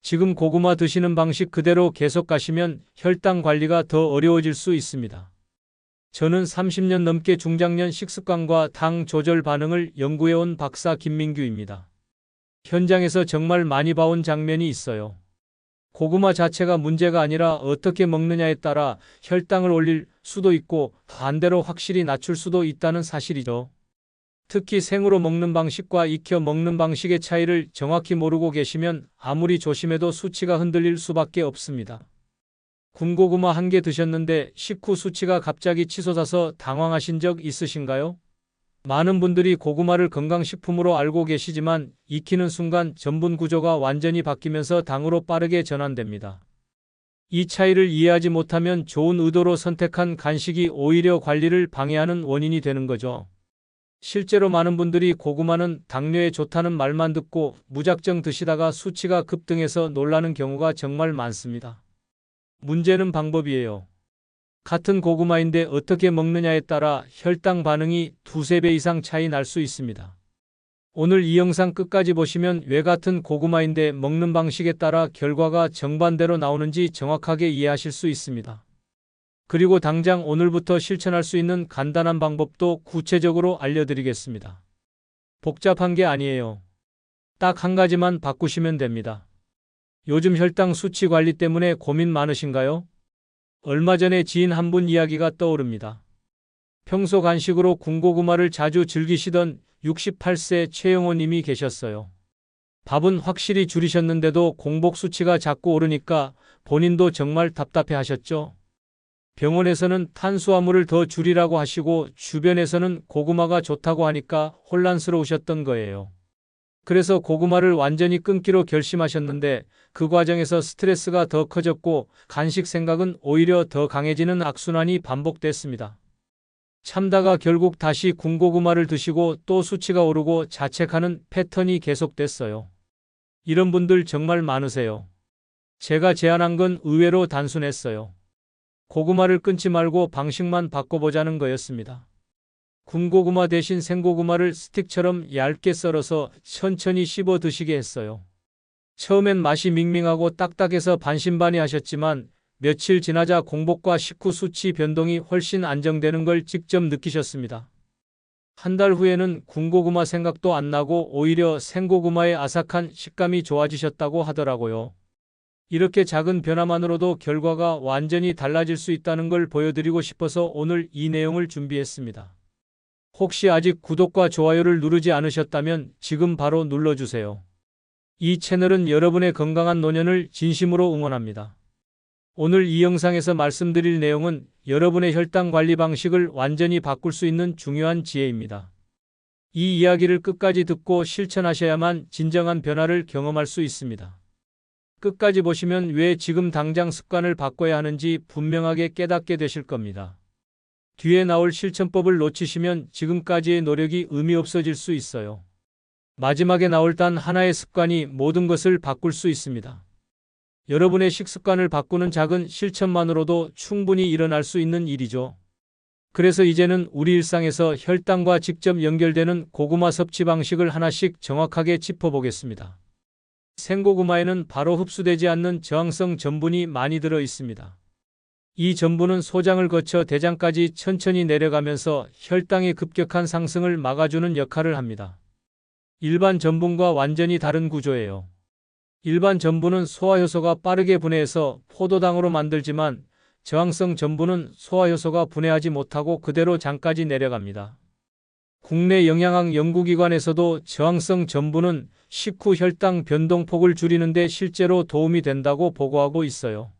지금 고구마 드시는 방식 그대로 계속 가시면 혈당 관리가 더 어려워질 수 있습니다. 저는 30년 넘게 중장년 식습관과 당 조절 반응을 연구해온 박사 김민규입니다. 현장에서 정말 많이 봐온 장면이 있어요. 고구마 자체가 문제가 아니라 어떻게 먹느냐에 따라 혈당을 올릴 수도 있고 반대로 확실히 낮출 수도 있다는 사실이죠. 특히 생으로 먹는 방식과 익혀 먹는 방식의 차이를 정확히 모르고 계시면 아무리 조심해도 수치가 흔들릴 수밖에 없습니다. 군고구마 한 개 드셨는데 식후 수치가 갑자기 치솟아서 당황하신 적 있으신가요? 많은 분들이 고구마를 건강식품으로 알고 계시지만 익히는 순간 전분 구조가 완전히 바뀌면서 당으로 빠르게 전환됩니다. 이 차이를 이해하지 못하면 좋은 의도로 선택한 간식이 오히려 관리를 방해하는 원인이 되는 거죠. 실제로 많은 분들이 고구마는 당뇨에 좋다는 말만 듣고 무작정 드시다가 수치가 급등해서 놀라는 경우가 정말 많습니다. 문제는 방법이에요. 같은 고구마인데 어떻게 먹느냐에 따라 혈당 반응이 두세 배 이상 차이 날 수 있습니다. 오늘 이 영상 끝까지 보시면 왜 같은 고구마인데 먹는 방식에 따라 결과가 정반대로 나오는지 정확하게 이해하실 수 있습니다. 그리고 당장 오늘부터 실천할 수 있는 간단한 방법도 구체적으로 알려드리겠습니다. 복잡한 게 아니에요. 딱 한 가지만 바꾸시면 됩니다. 요즘 혈당 수치 관리 때문에 고민 많으신가요? 얼마 전에 지인 한 분 이야기가 떠오릅니다. 평소 간식으로 군고구마를 자주 즐기시던 68세 최영호 님이 계셨어요. 밥은 확실히 줄이셨는데도 공복 수치가 자꾸 오르니까 본인도 정말 답답해 하셨죠? 병원에서는 탄수화물을 더 줄이라고 하시고 주변에서는 고구마가 좋다고 하니까 혼란스러우셨던 거예요. 그래서 고구마를 완전히 끊기로 결심하셨는데 그 과정에서 스트레스가 더 커졌고 간식 생각은 오히려 더 강해지는 악순환이 반복됐습니다. 참다가 결국 다시 군고구마를 드시고 또 수치가 오르고 자책하는 패턴이 계속됐어요. 이런 분들 정말 많으세요. 제가 제안한 건 의외로 단순했어요. 고구마를 끊지 말고 방식만 바꿔보자는 거였습니다. 군고구마 대신 생고구마를 스틱처럼 얇게 썰어서 천천히 씹어 드시게 했어요. 처음엔 맛이 밍밍하고 딱딱해서 반신반의하셨지만 며칠 지나자 공복과 식후 수치 변동이 훨씬 안정되는 걸 직접 느끼셨습니다. 한 달 후에는 군고구마 생각도 안 나고 오히려 생고구마의 아삭한 식감이 좋아지셨다고 하더라고요. 이렇게 작은 변화만으로도 결과가 완전히 달라질 수 있다는 걸 보여드리고 싶어서 오늘 이 내용을 준비했습니다. 혹시 아직 구독과 좋아요를 누르지 않으셨다면 지금 바로 눌러주세요. 이 채널은 여러분의 건강한 노년을 진심으로 응원합니다. 오늘 이 영상에서 말씀드릴 내용은 여러분의 혈당 관리 방식을 완전히 바꿀 수 있는 중요한 지혜입니다. 이 이야기를 끝까지 듣고 실천하셔야만 진정한 변화를 경험할 수 있습니다. 끝까지 보시면 왜 지금 당장 습관을 바꿔야 하는지 분명하게 깨닫게 되실 겁니다. 뒤에 나올 실천법을 놓치시면 지금까지의 노력이 의미 없어질 수 있어요. 마지막에 나올 단 하나의 습관이 모든 것을 바꿀 수 있습니다. 여러분의 식습관을 바꾸는 작은 실천만으로도 충분히 일어날 수 있는 일이죠. 그래서 이제는 우리 일상에서 혈당과 직접 연결되는 고구마 섭취 방식을 하나씩 정확하게 짚어보겠습니다. 생고구마에는 바로 흡수되지 않는 저항성 전분이 많이 들어 있습니다. 이 전분은 소장을 거쳐 대장까지 천천히 내려가면서 혈당의 급격한 상승을 막아주는 역할을 합니다. 일반 전분과 완전히 다른 구조예요. 일반 전분은 소화효소가 빠르게 분해해서 포도당으로 만들지만 저항성 전분은 소화효소가 분해하지 못하고 그대로 장까지 내려갑니다. 국내 영양학 연구기관에서도 저항성 전분은 식후 혈당 변동폭을 줄이는 데 실제로 도움이 된다고 보고하고 있어요.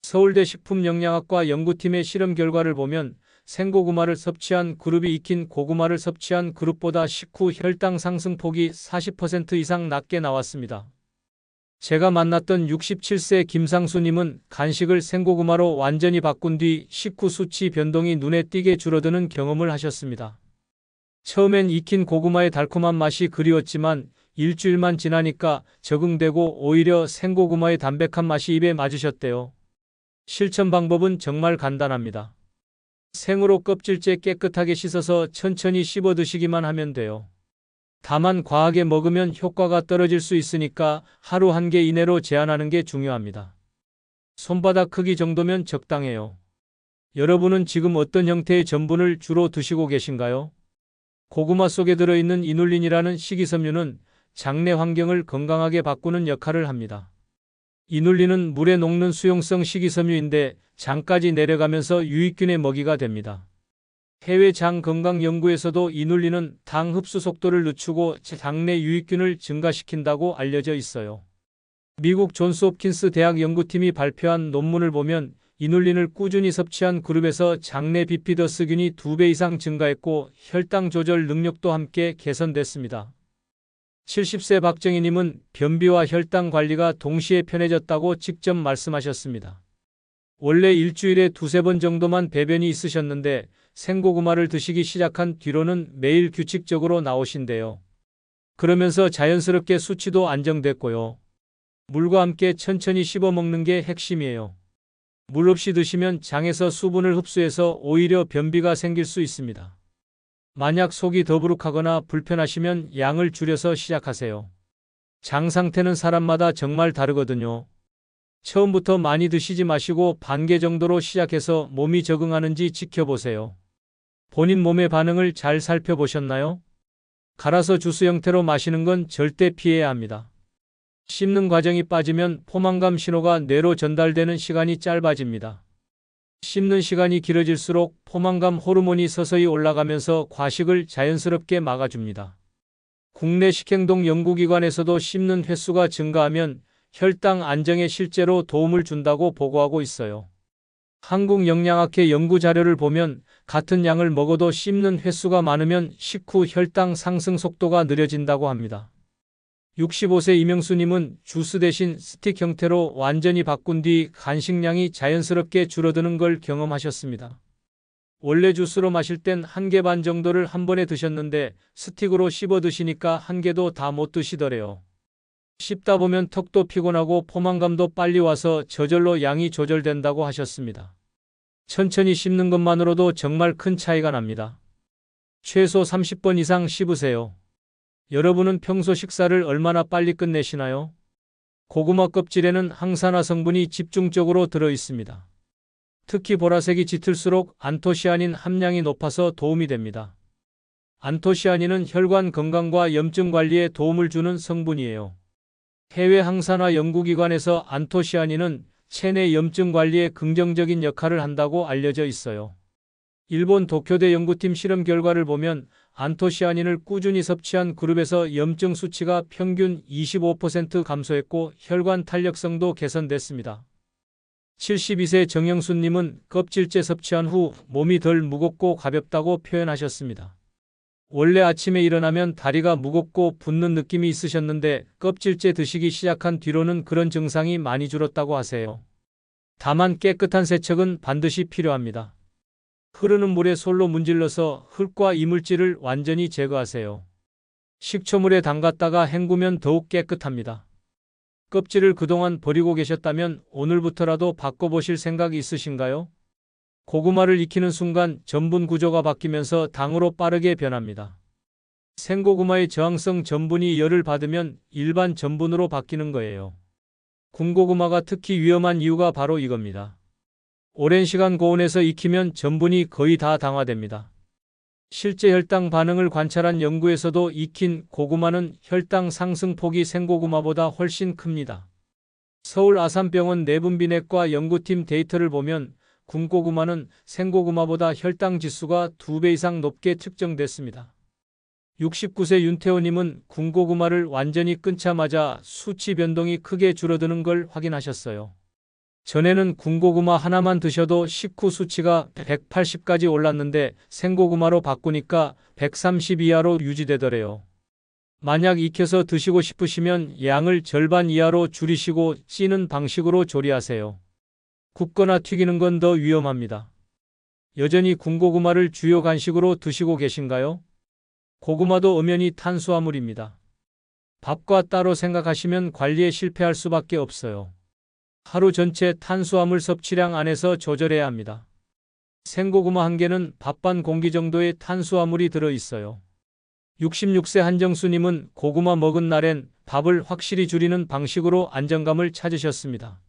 서울대 식품영양학과 연구팀의 실험 결과를 보면 생고구마를 섭취한 그룹이 익힌 고구마를 섭취한 그룹보다 식후 혈당 상승폭이 40% 이상 낮게 나왔습니다. 제가 만났던 67세 김상수님은 간식을 생고구마로 완전히 바꾼 뒤 식후 수치 변동이 눈에 띄게 줄어드는 경험을 하셨습니다. 처음엔 익힌 고구마의 달콤한 맛이 그리웠지만 일주일만 지나니까 적응되고 오히려 생고구마의 담백한 맛이 입에 맞으셨대요. 실천 방법은 정말 간단합니다. 생으로 껍질째 깨끗하게 씻어서 천천히 씹어 드시기만 하면 돼요. 다만 과하게 먹으면 효과가 떨어질 수 있으니까 하루 한 개 이내로 제한하는 게 중요합니다. 손바닥 크기 정도면 적당해요. 여러분은 지금 어떤 형태의 전분을 주로 드시고 계신가요? 고구마 속에 들어있는 이눌린이라는 식이섬유는 장내 환경을 건강하게 바꾸는 역할을 합니다. 이눌린은 물에 녹는 수용성 식이섬유인데 장까지 내려가면서 유익균의 먹이가 됩니다. 해외 장 건강 연구에서도 이눌린은 당 흡수 속도를 늦추고 장내 유익균을 증가시킨다고 알려져 있어요. 미국 존스홉킨스 대학 연구팀이 발표한 논문을 보면 이눌린을 꾸준히 섭취한 그룹에서 장내 비피더스균이 2배 이상 증가했고 혈당 조절 능력도 함께 개선됐습니다. 70세 박정희님은 변비와 혈당 관리가 동시에 편해졌다고 직접 말씀하셨습니다. 원래 일주일에 2~3번 정도만 배변이 있으셨는데 생고구마를 드시기 시작한 뒤로는 매일 규칙적으로 나오신대요. 그러면서 자연스럽게 수치도 안정됐고요. 물과 함께 천천히 씹어 먹는 게 핵심이에요. 물 없이 드시면 장에서 수분을 흡수해서 오히려 변비가 생길 수 있습니다. 만약 속이 더부룩하거나 불편하시면 양을 줄여서 시작하세요. 장 상태는 사람마다 정말 다르거든요. 처음부터 많이 드시지 마시고 반개 정도로 시작해서 몸이 적응하는지 지켜보세요. 본인 몸의 반응을 잘 살펴보셨나요? 갈아서 주스 형태로 마시는 건 절대 피해야 합니다. 씹는 과정이 빠지면 포만감 신호가 뇌로 전달되는 시간이 짧아집니다. 씹는 시간이 길어질수록 포만감 호르몬이 서서히 올라가면서 과식을 자연스럽게 막아줍니다. 국내 식행동 연구기관에서도 씹는 횟수가 증가하면 혈당 안정에 실제로 도움을 준다고 보고하고 있어요. 한국영양학회 연구 자료를 보면 같은 양을 먹어도 씹는 횟수가 많으면 식후 혈당 상승 속도가 느려진다고 합니다. 65세 이명수님은 주스 대신 스틱 형태로 완전히 바꾼 뒤 간식량이 자연스럽게 줄어드는 걸 경험하셨습니다. 원래 주스로 마실 땐 1개 반 정도를 한 번에 드셨는데 스틱으로 씹어 드시니까 1개도 다 못 드시더래요. 씹다 보면 턱도 피곤하고 포만감도 빨리 와서 저절로 양이 조절된다고 하셨습니다. 천천히 씹는 것만으로도 정말 큰 차이가 납니다. 최소 30번 이상 씹으세요. 여러분은 평소 식사를 얼마나 빨리 끝내시나요? 고구마 껍질에는 항산화 성분이 집중적으로 들어 있습니다. 특히 보라색이 짙을수록 안토시아닌 함량이 높아서 도움이 됩니다. 안토시아닌은 혈관 건강과 염증 관리에 도움을 주는 성분이에요. 해외 항산화 연구기관에서 안토시아닌은 체내 염증 관리에 긍정적인 역할을 한다고 알려져 있어요. 일본 도쿄대 연구팀 실험 결과를 보면 안토시아닌을 꾸준히 섭취한 그룹에서 염증 수치가 평균 25% 감소했고 혈관 탄력성도 개선됐습니다. 72세 정영수님은 껍질째 섭취한 후 몸이 덜 무겁고 가볍다고 표현하셨습니다. 원래 아침에 일어나면 다리가 무겁고 붓는 느낌이 있으셨는데 껍질째 드시기 시작한 뒤로는 그런 증상이 많이 줄었다고 하세요. 다만 깨끗한 세척은 반드시 필요합니다. 흐르는 물에 솔로 문질러서 흙과 이물질을 완전히 제거하세요. 식초물에 담갔다가 헹구면 더욱 깨끗합니다. 껍질을 그동안 버리고 계셨다면 오늘부터라도 바꿔보실 생각이 있으신가요? 고구마를 익히는 순간 전분 구조가 바뀌면서 당으로 빠르게 변합니다. 생고구마의 저항성 전분이 열을 받으면 일반 전분으로 바뀌는 거예요. 군고구마가 특히 위험한 이유가 바로 이겁니다. 오랜 시간 고온에서 익히면 전분이 거의 다 당화됩니다. 실제 혈당 반응을 관찰한 연구에서도 익힌 고구마는 혈당 상승폭이 생고구마보다 훨씬 큽니다. 서울 아산병원 내분비내과 연구팀 데이터를 보면 군고구마는 생고구마보다 혈당 지수가 2배 이상 높게 측정됐습니다. 69세 윤태호님은 군고구마를 완전히 끊자마자 수치 변동이 크게 줄어드는 걸 확인하셨어요. 전에는 군고구마 하나만 드셔도 식후 수치가 180까지 올랐는데 생고구마로 바꾸니까 130 이하로 유지되더래요. 만약 익혀서 드시고 싶으시면 양을 절반 이하로 줄이시고 찌는 방식으로 조리하세요. 굽거나 튀기는 건 더 위험합니다. 여전히 군고구마를 주요 간식으로 드시고 계신가요? 고구마도 엄연히 탄수화물입니다. 밥과 따로 생각하시면 관리에 실패할 수밖에 없어요. 하루 전체 탄수화물 섭취량 안에서 조절해야 합니다. 생고구마 1개는 밥 반 공기 정도의 탄수화물이 들어 있어요. 66세 한정수님은 고구마 먹은 날엔 밥을 확실히 줄이는 방식으로 안정감을 찾으셨습니다.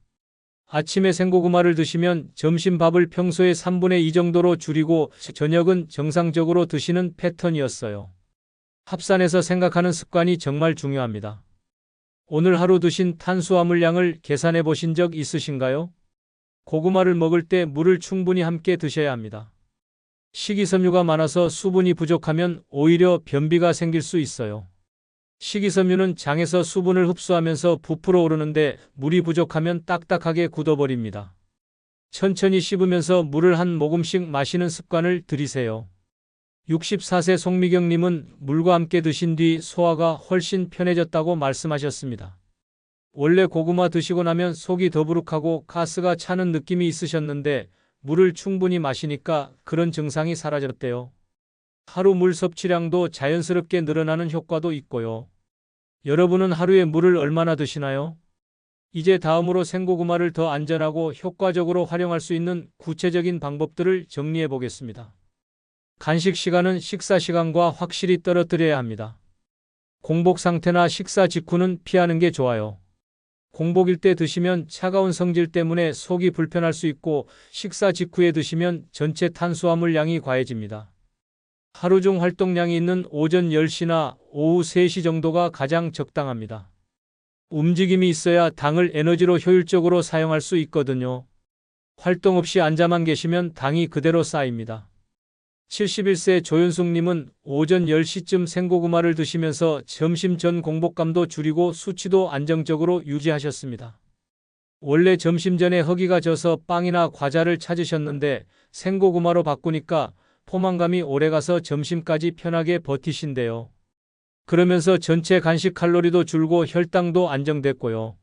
아침에 생고구마를 드시면 점심밥을 평소의 3분의 2 정도로 줄이고 저녁은 정상적으로 드시는 패턴이었어요. 합산해서 생각하는 습관이 정말 중요합니다. 오늘 하루 드신 탄수화물량을 계산해 보신 적 있으신가요? 고구마를 먹을 때 물을 충분히 함께 드셔야 합니다. 식이섬유가 많아서 수분이 부족하면 오히려 변비가 생길 수 있어요. 식이섬유는 장에서 수분을 흡수하면서 부풀어 오르는데 물이 부족하면 딱딱하게 굳어버립니다. 천천히 씹으면서 물을 한 모금씩 마시는 습관을 들이세요. 64세 송미경님은 물과 함께 드신 뒤 소화가 훨씬 편해졌다고 말씀하셨습니다. 원래 고구마 드시고 나면 속이 더부룩하고 가스가 차는 느낌이 있으셨는데 물을 충분히 마시니까 그런 증상이 사라졌대요. 하루 물 섭취량도 자연스럽게 늘어나는 효과도 있고요. 여러분은 하루에 물을 얼마나 드시나요? 이제 다음으로 생고구마를 더 안전하고 효과적으로 활용할 수 있는 구체적인 방법들을 정리해 보겠습니다. 간식 시간은 식사 시간과 확실히 떨어뜨려야 합니다. 공복 상태나 식사 직후는 피하는 게 좋아요. 공복일 때 드시면 차가운 성질 때문에 속이 불편할 수 있고 식사 직후에 드시면 전체 탄수화물 양이 과해집니다. 하루 중 활동량이 있는 오전 10시나 오후 3시 정도가 가장 적당합니다. 움직임이 있어야 당을 에너지로 효율적으로 사용할 수 있거든요. 활동 없이 앉아만 계시면 당이 그대로 쌓입니다. 71세 조윤숙님은 오전 10시쯤 생고구마를 드시면서 점심 전 공복감도 줄이고 수치도 안정적으로 유지하셨습니다. 원래 점심 전에 허기가 져서 빵이나 과자를 찾으셨는데 생고구마로 바꾸니까 포만감이 오래가서 점심까지 편하게 버티신대요. 그러면서 전체 간식 칼로리도 줄고 혈당도 안정됐고요.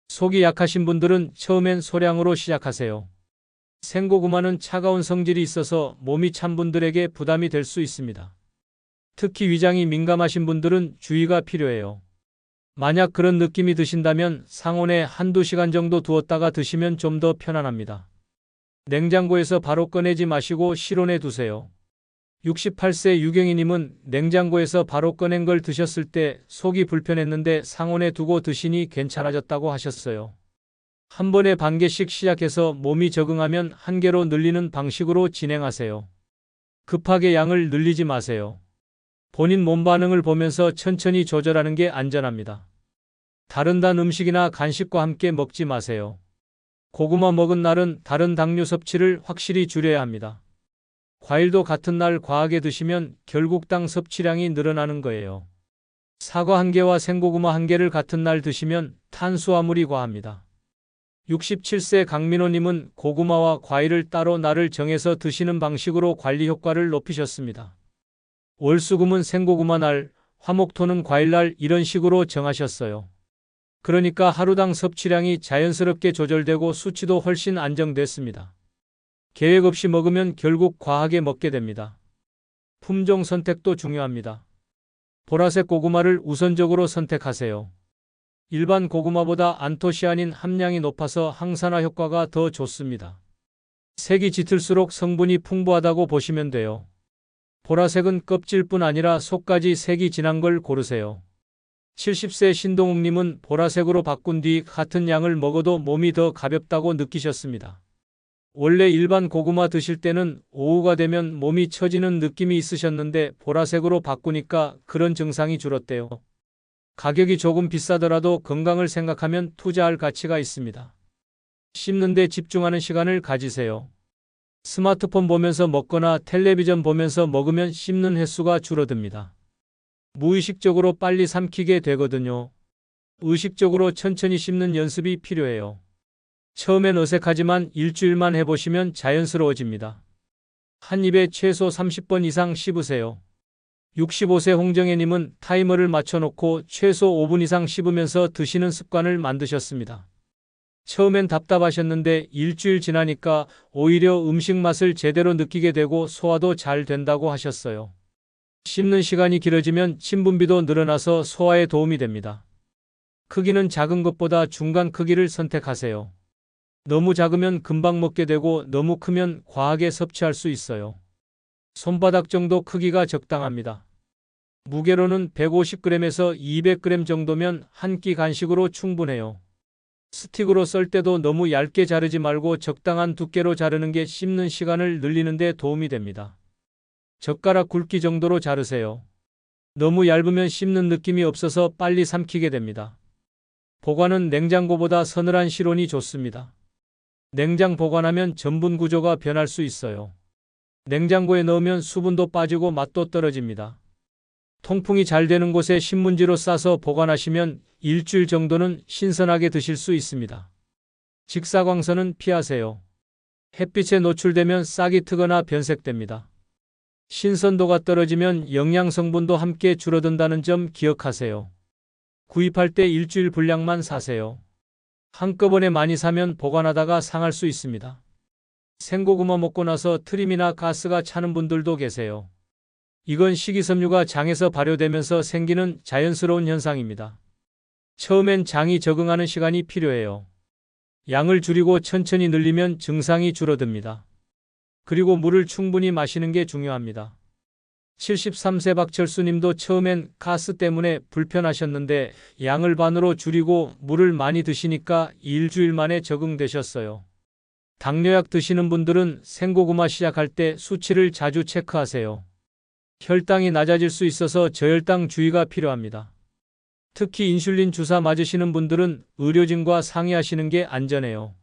속이 약하신 분들은 처음엔 소량으로 시작하세요. 생고구마는 차가운 성질이 있어서 몸이 찬 분들에게 부담이 될 수 있습니다. 특히 위장이 민감하신 분들은 주의가 필요해요. 만약 그런 느낌이 드신다면 상온에 한두 시간 정도 두었다가 드시면 좀 더 편안합니다. 냉장고에서 바로 꺼내지 마시고 실온에 두세요. 68세 유경희님은 냉장고에서 바로 꺼낸 걸 드셨을 때 속이 불편했는데 상온에 두고 드시니 괜찮아졌다고 하셨어요. 한 번에 반 개씩 시작해서 몸이 적응하면 한 개로 늘리는 방식으로 진행하세요. 급하게 양을 늘리지 마세요. 본인 몸 반응을 보면서 천천히 조절하는 게 안전합니다. 다른 단 음식이나 간식과 함께 먹지 마세요. 고구마 먹은 날은 다른 당류 섭취를 확실히 줄여야 합니다. 과일도 같은 날 과하게 드시면 결국 당 섭취량이 늘어나는 거예요. 사과 한 개와 생고구마 한 개를 같은 날 드시면 탄수화물이 과합니다. 67세 강민호님은 고구마와 과일을 따로 날을 정해서 드시는 방식으로 관리 효과를 높이셨습니다. 월수금은 생고구마 날, 화목토는 과일 날 이런 식으로 정하셨어요. 그러니까 하루당 섭취량이 자연스럽게 조절되고 수치도 훨씬 안정됐습니다. 계획 없이 먹으면 결국 과하게 먹게 됩니다. 품종 선택도 중요합니다. 보라색 고구마를 우선적으로 선택하세요. 일반 고구마보다 안토시아닌 함량이 높아서 항산화 효과가 더 좋습니다. 색이 짙을수록 성분이 풍부하다고 보시면 돼요. 보라색은 껍질뿐 아니라 속까지 색이 진한 걸 고르세요. 70세 신동욱님은 보라색으로 바꾼 뒤 같은 양을 먹어도 몸이 더 가볍다고 느끼셨습니다. 원래 일반 고구마 드실 때는 오후가 되면 몸이 처지는 느낌이 있으셨는데 보라색으로 바꾸니까 그런 증상이 줄었대요. 가격이 조금 비싸더라도 건강을 생각하면 투자할 가치가 있습니다. 씹는 데 집중하는 시간을 가지세요. 스마트폰 보면서 먹거나 텔레비전 보면서 먹으면 씹는 횟수가 줄어듭니다. 무의식적으로 빨리 삼키게 되거든요. 의식적으로 천천히 씹는 연습이 필요해요. 처음엔 어색하지만 일주일만 해보시면 자연스러워집니다. 한 입에 최소 30번 이상 씹으세요. 65세 홍정혜님은 타이머를 맞춰놓고 최소 5분 이상 씹으면서 드시는 습관을 만드셨습니다. 처음엔 답답하셨는데 일주일 지나니까 오히려 음식 맛을 제대로 느끼게 되고 소화도 잘 된다고 하셨어요. 씹는 시간이 길어지면 침분비도 늘어나서 소화에 도움이 됩니다. 크기는 작은 것보다 중간 크기를 선택하세요. 너무 작으면 금방 먹게 되고 너무 크면 과하게 섭취할 수 있어요. 손바닥 정도 크기가 적당합니다. 무게로는 150g에서 200g 정도면 한 끼 간식으로 충분해요. 스틱으로 썰 때도 너무 얇게 자르지 말고 적당한 두께로 자르는 게 씹는 시간을 늘리는 데 도움이 됩니다. 젓가락 굵기 정도로 자르세요. 너무 얇으면 씹는 느낌이 없어서 빨리 삼키게 됩니다. 보관은 냉장고보다 서늘한 실온이 좋습니다. 냉장 보관하면 전분 구조가 변할 수 있어요. 냉장고에 넣으면 수분도 빠지고 맛도 떨어집니다. 통풍이 잘 되는 곳에 신문지로 싸서 보관하시면 일주일 정도는 신선하게 드실 수 있습니다. 직사광선은 피하세요. 햇빛에 노출되면 싹이 트거나 변색됩니다. 신선도가 떨어지면 영양 성분도 함께 줄어든다는 점 기억하세요. 구입할 때 일주일 분량만 사세요. 한꺼번에 많이 사면 보관하다가 상할 수 있습니다. 생고구마 먹고 나서 트림이나 가스가 차는 분들도 계세요. 이건 식이섬유가 장에서 발효되면서 생기는 자연스러운 현상입니다. 처음엔 장이 적응하는 시간이 필요해요. 양을 줄이고 천천히 늘리면 증상이 줄어듭니다. 그리고 물을 충분히 마시는 게 중요합니다. 73세 박철수님도 처음엔 가스 때문에 불편하셨는데 양을 반으로 줄이고 물을 많이 드시니까 일주일 만에 적응되셨어요. 당뇨약 드시는 분들은 생고구마 시작할 때 수치를 자주 체크하세요. 혈당이 낮아질 수 있어서 저혈당 주의가 필요합니다. 특히 인슐린 주사 맞으시는 분들은 의료진과 상의하시는 게 안전해요.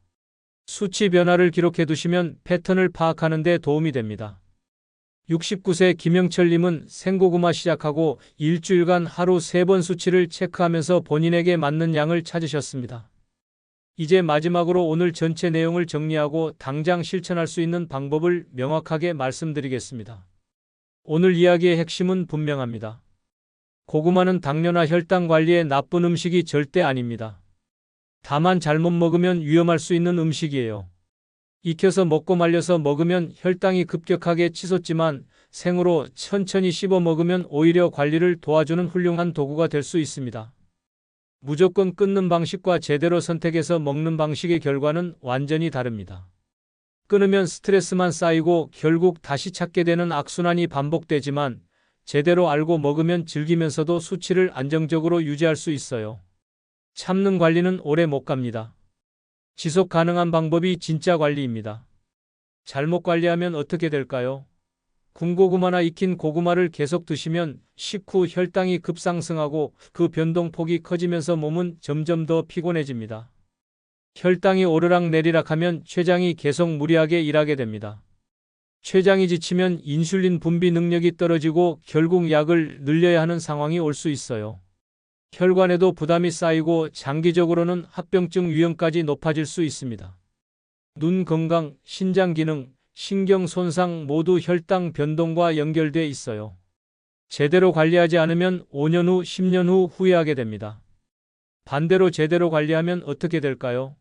수치 변화를 기록해 두시면 패턴을 파악하는 데 도움이 됩니다. 69세 김영철님은 생고구마 시작하고 일주일간 하루 3번 수치를 체크하면서 본인에게 맞는 양을 찾으셨습니다. 이제 마지막으로 오늘 전체 내용을 정리하고 당장 실천할 수 있는 방법을 명확하게 말씀드리겠습니다. 오늘 이야기의 핵심은 분명합니다. 고구마는 당뇨나 혈당 관리에 나쁜 음식이 절대 아닙니다. 다만 잘못 먹으면 위험할 수 있는 음식이에요. 익혀서 먹고 말려서 먹으면 혈당이 급격하게 치솟지만 생으로 천천히 씹어 먹으면 오히려 관리를 도와주는 훌륭한 도구가 될 수 있습니다. 무조건 끊는 방식과 제대로 선택해서 먹는 방식의 결과는 완전히 다릅니다. 끊으면 스트레스만 쌓이고 결국 다시 찾게 되는 악순환이 반복되지만 제대로 알고 먹으면 즐기면서도 수치를 안정적으로 유지할 수 있어요. 참는 관리는 오래 못 갑니다. 지속 가능한 방법이 진짜 관리입니다. 잘못 관리하면 어떻게 될까요? 군고구마나 익힌 고구마를 계속 드시면 식후 혈당이 급상승하고 그 변동폭이 커지면서 몸은 점점 더 피곤해집니다. 혈당이 오르락내리락 하면 췌장이 계속 무리하게 일하게 됩니다. 췌장이 지치면 인슐린 분비 능력이 떨어지고 결국 약을 늘려야 하는 상황이 올 수 있어요. 혈관에도 부담이 쌓이고 장기적으로는 합병증 위험까지 높아질 수 있습니다. 눈 건강, 신장 기능, 신경 손상 모두 혈당 변동과 연결돼 있어요. 제대로 관리하지 않으면 5년 후, 10년 후 후회하게 됩니다. 반대로 제대로 관리하면 어떻게 될까요?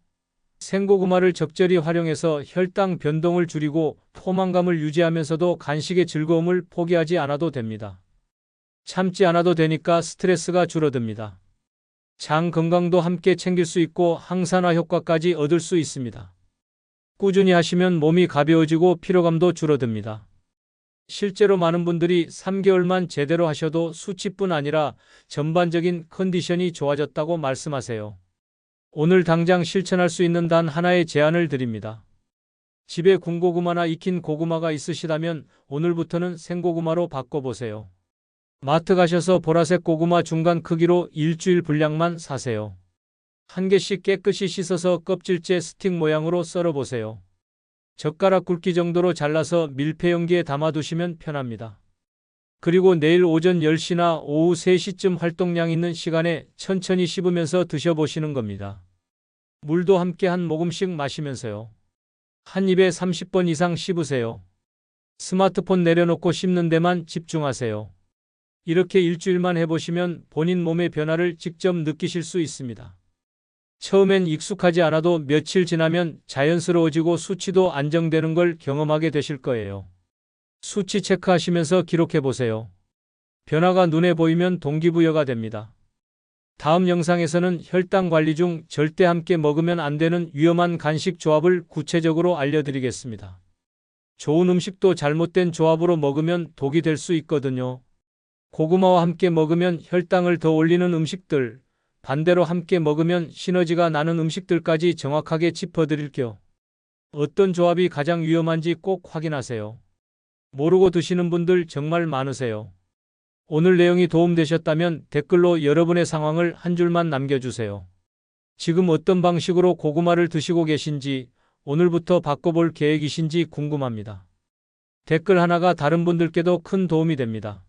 생고구마를 적절히 활용해서 혈당 변동을 줄이고 포만감을 유지하면서도 간식의 즐거움을 포기하지 않아도 됩니다. 참지 않아도 되니까 스트레스가 줄어듭니다. 장 건강도 함께 챙길 수 있고 항산화 효과까지 얻을 수 있습니다. 꾸준히 하시면 몸이 가벼워지고 피로감도 줄어듭니다. 실제로 많은 분들이 3개월만 제대로 하셔도 수치뿐 아니라 전반적인 컨디션이 좋아졌다고 말씀하세요. 오늘 당장 실천할 수 있는 단 하나의 제안을 드립니다. 집에 군고구마나 익힌 고구마가 있으시다면 오늘부터는 생고구마로 바꿔보세요. 마트 가셔서 보라색 고구마 중간 크기로 일주일 분량만 사세요. 한 개씩 깨끗이 씻어서 껍질째 스틱 모양으로 썰어보세요. 젓가락 굵기 정도로 잘라서 밀폐 용기에 담아두시면 편합니다. 그리고 내일 오전 10시나 오후 3시쯤 활동량 있는 시간에 천천히 씹으면서 드셔보시는 겁니다. 물도 함께 한 모금씩 마시면서요. 한 입에 30번 이상 씹으세요. 스마트폰 내려놓고 씹는 데만 집중하세요. 이렇게 일주일만 해보시면 본인 몸의 변화를 직접 느끼실 수 있습니다. 처음엔 익숙하지 않아도 며칠 지나면 자연스러워지고 수치도 안정되는 걸 경험하게 되실 거예요. 수치 체크하시면서 기록해보세요. 변화가 눈에 보이면 동기부여가 됩니다. 다음 영상에서는 혈당 관리 중 절대 함께 먹으면 안 되는 위험한 간식 조합을 구체적으로 알려드리겠습니다. 좋은 음식도 잘못된 조합으로 먹으면 독이 될 수 있거든요. 고구마와 함께 먹으면 혈당을 더 올리는 음식들, 반대로 함께 먹으면 시너지가 나는 음식들까지 정확하게 짚어드릴게요. 어떤 조합이 가장 위험한지 꼭 확인하세요. 모르고 드시는 분들 정말 많으세요. 오늘 내용이 도움되셨다면 댓글로 여러분의 상황을 한 줄만 남겨주세요. 지금 어떤 방식으로 고구마를 드시고 계신지, 오늘부터 바꿔볼 계획이신지 궁금합니다. 댓글 하나가 다른 분들께도 큰 도움이 됩니다.